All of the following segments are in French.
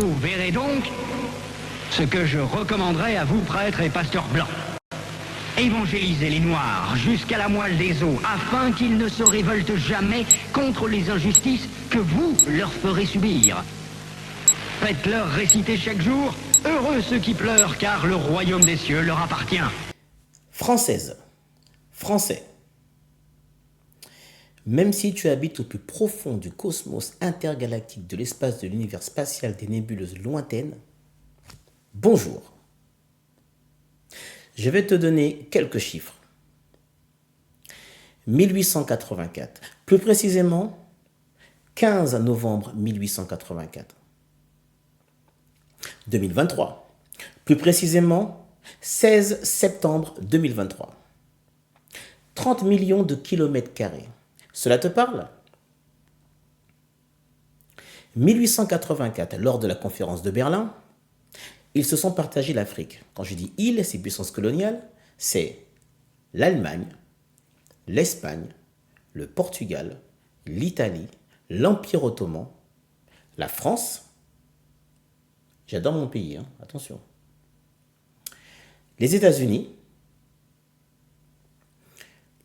Vous verrez donc ce que je recommanderais à vous, prêtres et pasteurs blancs. Évangélisez les Noirs jusqu'à la moelle des os, afin qu'ils ne se révoltent jamais contre les injustices que vous leur ferez subir. Faites-leur réciter chaque jour « Heureux ceux qui pleurent, car le royaume des cieux leur appartient ». Française, Français, même si tu habites au plus profond du cosmos intergalactique de l'espace de l'univers spatial des nébuleuses lointaines, bonjour. Je vais te donner quelques chiffres. 1884, plus précisément 15 novembre 1884. 2023, plus précisément 16 septembre 2023. 30 millions de kilomètres carrés. Cela te parle ? 1884, lors de la conférence de Berlin, ils se sont partagés l'Afrique. Quand je dis ils, c'est puissance coloniale, c'est l'Allemagne, l'Espagne, le Portugal, l'Italie, l'Empire ottoman, la France. J'adore mon pays, hein, attention. Les États-Unis,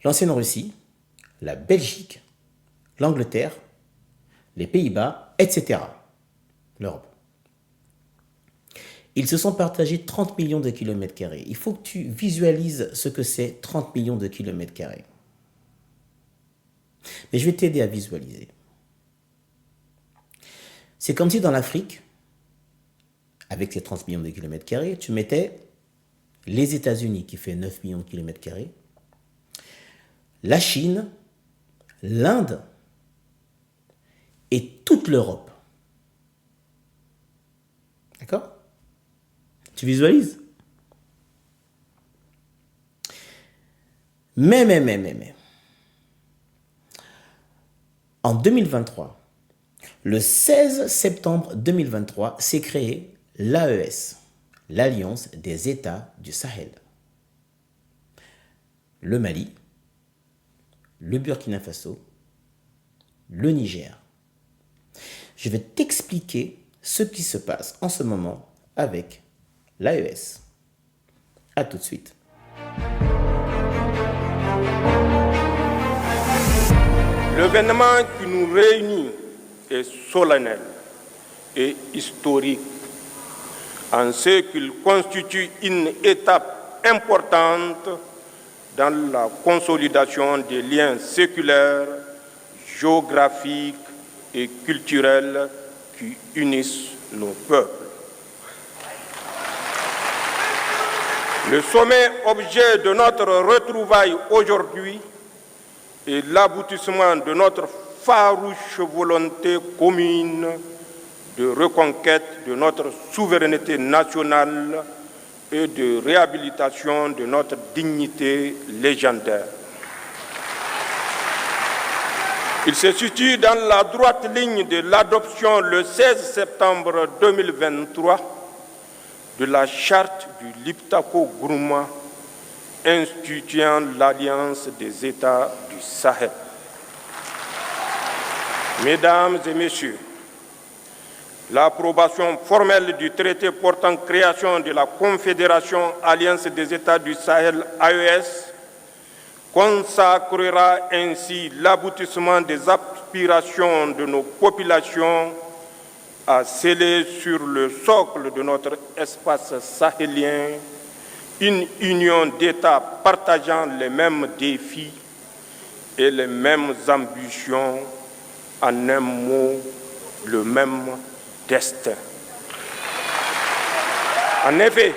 l'ancienne Russie, la Belgique, l'Angleterre, les Pays-Bas, etc. L'Europe. Ils se sont partagés 30 millions de kilomètres carrés. Il faut que tu visualises ce que c'est 30 millions de kilomètres carrés. Mais je vais t'aider à visualiser. C'est comme si dans l'Afrique, avec ces 30 millions de kilomètres carrés, tu mettais les États-Unis qui fait 9 millions de kilomètres carrés, la Chine, l'Inde et toute l'Europe. D'accord ? Tu visualises ? Mais. En 2023, le 16 septembre 2023, s'est créé l'AES, l'Alliance des États du Sahel. Le Mali, le Burkina Faso, le Niger. Je vais t'expliquer ce qui se passe en ce moment avec l'AES. A tout de suite. L'événement qui nous réunit est solennel et historique en ce qu'il constitue une étape importante dans la consolidation des liens séculaires, géographiques et culturels qui unissent nos peuples. Le sommet objet de notre retrouvaille aujourd'hui est l'aboutissement de notre farouche volonté commune de reconquête de notre souveraineté nationale et de réhabilitation de notre dignité légendaire. Il se situe dans la droite ligne de l'adoption le 16 septembre 2023 de la charte du Liptako Gourma instituant l'Alliance des États du Sahel. Mesdames et Messieurs, l'approbation formelle du traité portant création de la Confédération Alliance des États du Sahel AES consacrera ainsi l'aboutissement des aspirations de nos populations à sceller sur le socle de notre espace sahélien une union d'États partageant les mêmes défis et les mêmes ambitions, en un mot, le même destin. En effet,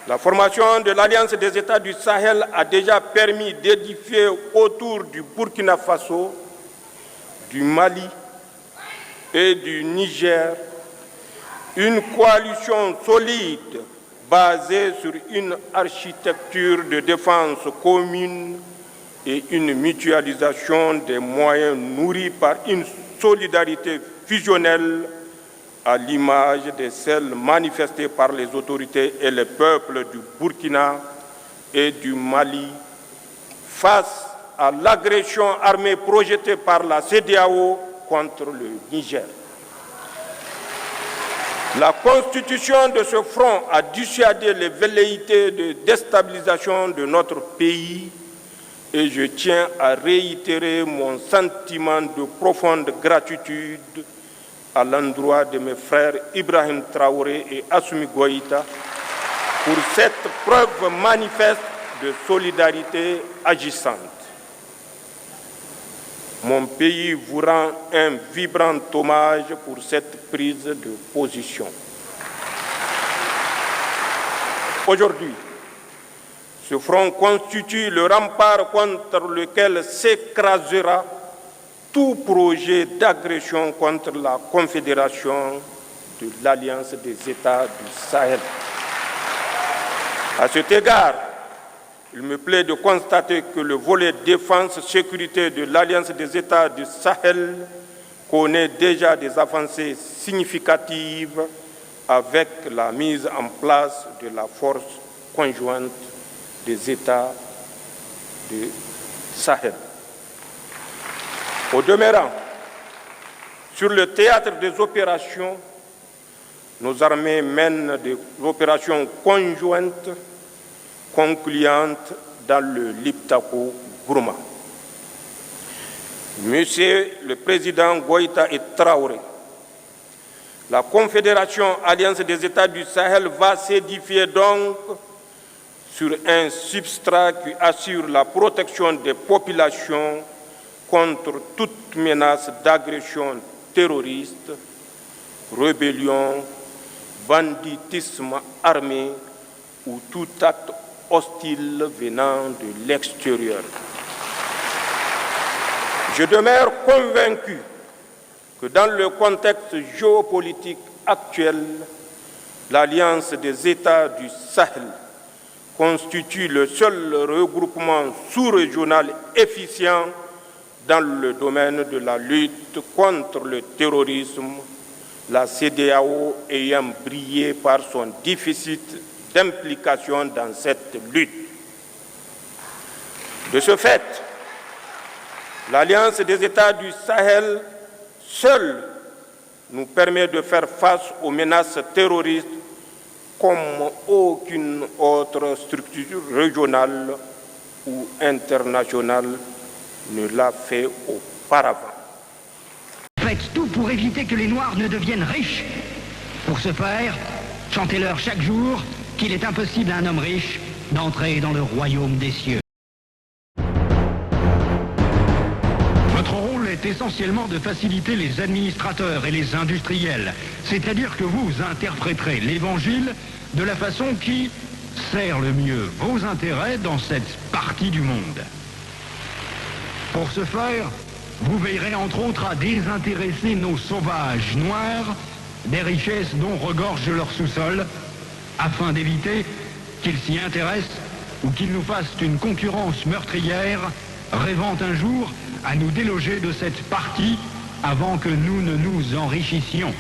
la formation de l'Alliance des États du Sahel a déjà permis d'édifier autour du Burkina Faso, du Mali et du Niger une coalition solide basée sur une architecture de défense commune et une mutualisation des moyens nourris par une solidarité fusionnelle à l'image de celles manifestées par les autorités et les peuples du Burkina et du Mali face à l'agression armée projetée par la CEDEAO contre le Niger. La constitution de ce front a dissuadé les velléités de déstabilisation de notre pays et je tiens à réitérer mon sentiment de profonde gratitude à l'endroit de mes frères Ibrahim Traoré et Assimi Goïta pour cette preuve manifeste de solidarité agissante. Mon pays vous rend un vibrant hommage pour cette prise de position. Aujourd'hui, ce front constitue le rempart contre lequel s'écrasera tout projet d'agression contre la Confédération de l'Alliance des États du Sahel. À cet égard, il me plaît de constater que le volet défense-sécurité de l'Alliance des États du Sahel connaît déjà des avancées significatives avec la mise en place de la force conjointe des États du Sahel. Au demeurant, sur le théâtre des opérations, nos armées mènent des opérations conjointes concluantes dans le Liptako-Gourma. Monsieur le Président Goïta et Traoré, la Confédération Alliance des États du Sahel va s'édifier donc sur un substrat qui assure la protection des populations contre toute menace d'agression terroriste, rébellion, banditisme armé ou tout acte hostile venant de l'extérieur. Je demeure convaincu que dans le contexte géopolitique actuel, l'Alliance des États du Sahel constitue le seul regroupement sous-régional efficient dans le domaine de la lutte contre le terrorisme, la CEDEAO ayant brillé par son déficit d'implication dans cette lutte. De ce fait, l'Alliance des États du Sahel seule nous permet de faire face aux menaces terroristes comme aucune autre structure régionale ou internationale ne l'a fait auparavant. Faites tout pour éviter que les Noirs ne deviennent riches. Pour ce faire, chantez-leur chaque jour qu'il est impossible à un homme riche d'entrer dans le royaume des cieux. Votre rôle est essentiellement de faciliter les administrateurs et les industriels, c'est-à-dire que vous interpréterez l'Évangile de la façon qui sert le mieux vos intérêts dans cette partie du monde. Pour ce faire, vous veillerez entre autres à désintéresser nos sauvages noirs des richesses dont regorge leur sous-sol, afin d'éviter qu'ils s'y intéressent ou qu'ils nous fassent une concurrence meurtrière, rêvant un jour à nous déloger de cette partie avant que nous ne nous enrichissions.